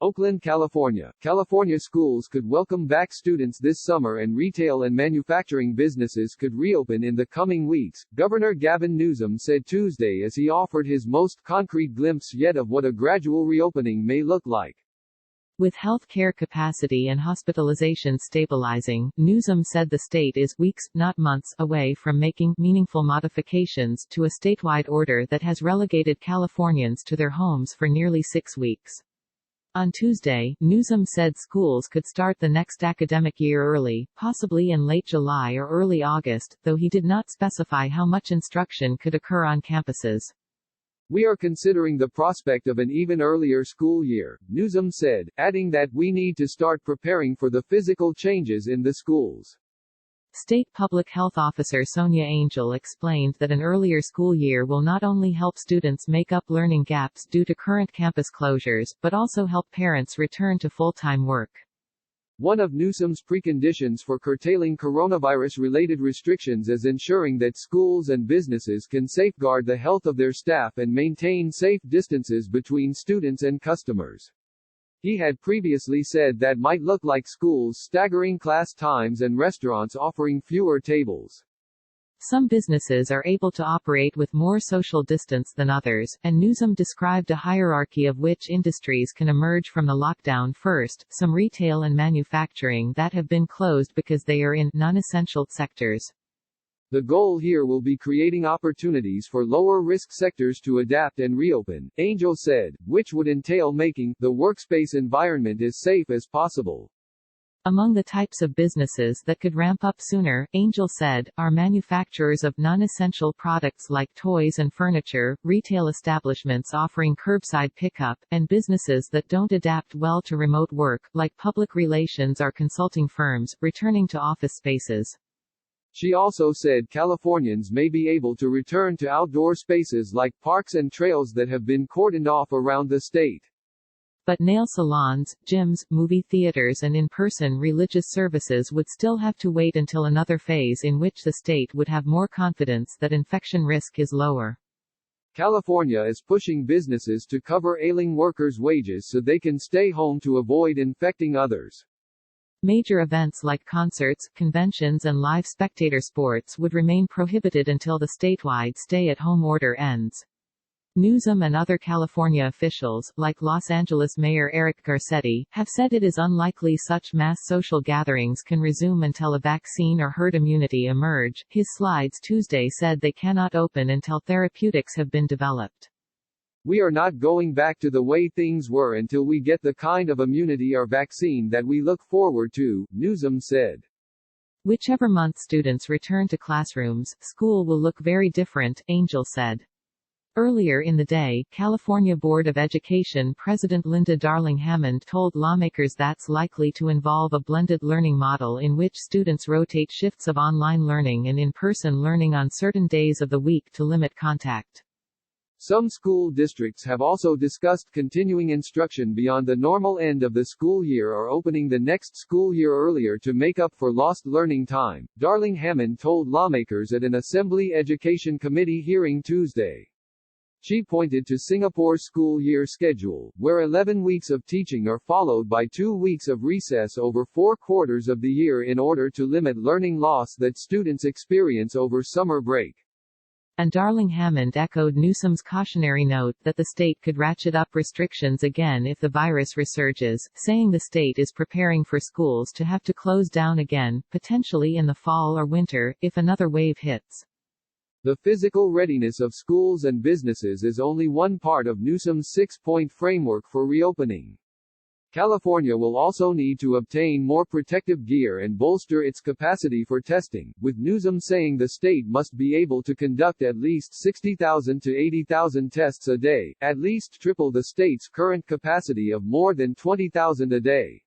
Oakland, California. California schools could welcome back students this summer and retail and manufacturing businesses could reopen in the coming weeks, Governor Gavin Newsom said Tuesday as he offered his most concrete glimpse yet of what a gradual reopening may look like. With health care capacity and hospitalization stabilizing, Newsom said the state is weeks, not months, away from making meaningful modifications to a statewide order that has relegated Californians to their homes for nearly 6 weeks. On Tuesday, Newsom said schools could start the next academic year early, possibly in late July or early August, though he did not specify how much instruction could occur on campuses. We are considering the prospect of an even earlier school year, Newsom said, adding that we need to start preparing for the physical changes in the schools. State Public Health Officer Sonia Angel explained that an earlier school year will not only help students make up learning gaps due to current campus closures, but also help parents return to full-time work. One of Newsom's preconditions for curtailing coronavirus-related restrictions is ensuring that schools and businesses can safeguard the health of their staff and maintain safe distances between students and customers. He had previously said that might look like schools staggering class times and restaurants offering fewer tables. Some businesses are able to operate with more social distance than others, and Newsom described a hierarchy of which industries can emerge from the lockdown first, some retail and manufacturing that have been closed because they are in non-essential sectors. The goal here will be creating opportunities for lower-risk sectors to adapt and reopen, Angel said, which would entail making the workspace environment as safe as possible. Among the types of businesses that could ramp up sooner, Angel said, are manufacturers of non-essential products like toys and furniture, retail establishments offering curbside pickup, and businesses that don't adapt well to remote work, like public relations or consulting firms, returning to office spaces. She also said Californians may be able to return to outdoor spaces like parks and trails that have been cordoned off around the state. But nail salons, gyms, movie theaters and in-person religious services would still have to wait until another phase in which the state would have more confidence that infection risk is lower. California is pushing businesses to cover ailing workers' wages so they can stay home to avoid infecting others. Major events like concerts, conventions and live spectator sports would remain prohibited until the statewide stay-at-home order ends. Newsom and other California officials, like Los Angeles Mayor Eric Garcetti, have said it is unlikely such mass social gatherings can resume until a vaccine or herd immunity emerge. His slides Tuesday said they cannot open until therapeutics have been developed. We are not going back to the way things were until we get the kind of immunity or vaccine that we look forward to, Newsom said. Whichever month students return to classrooms, school will look very different, Angel said. Earlier in the day, California Board of Education President Linda Darling-Hammond told lawmakers that's likely to involve a blended learning model in which students rotate shifts of online learning and in-person learning on certain days of the week to limit contact. Some school districts have also discussed continuing instruction beyond the normal end of the school year or opening the next school year earlier to make up for lost learning time, Darling-Hammond told lawmakers at an Assembly Education Committee hearing Tuesday. She pointed to Singapore's school year schedule, where 11 weeks of teaching are followed by 2 weeks of recess over 4 quarters of the year in order to limit learning loss that students experience over summer break. And Darling-Hammond echoed Newsom's cautionary note that the state could ratchet up restrictions again if the virus resurges, saying the state is preparing for schools to have to close down again, potentially in the fall or winter, if another wave hits. The physical readiness of schools and businesses is only one part of Newsom's 6-point framework for reopening. California will also need to obtain more protective gear and bolster its capacity for testing, with Newsom saying the state must be able to conduct at least 60,000 to 80,000 tests a day, at least triple the state's current capacity of more than 20,000 a day.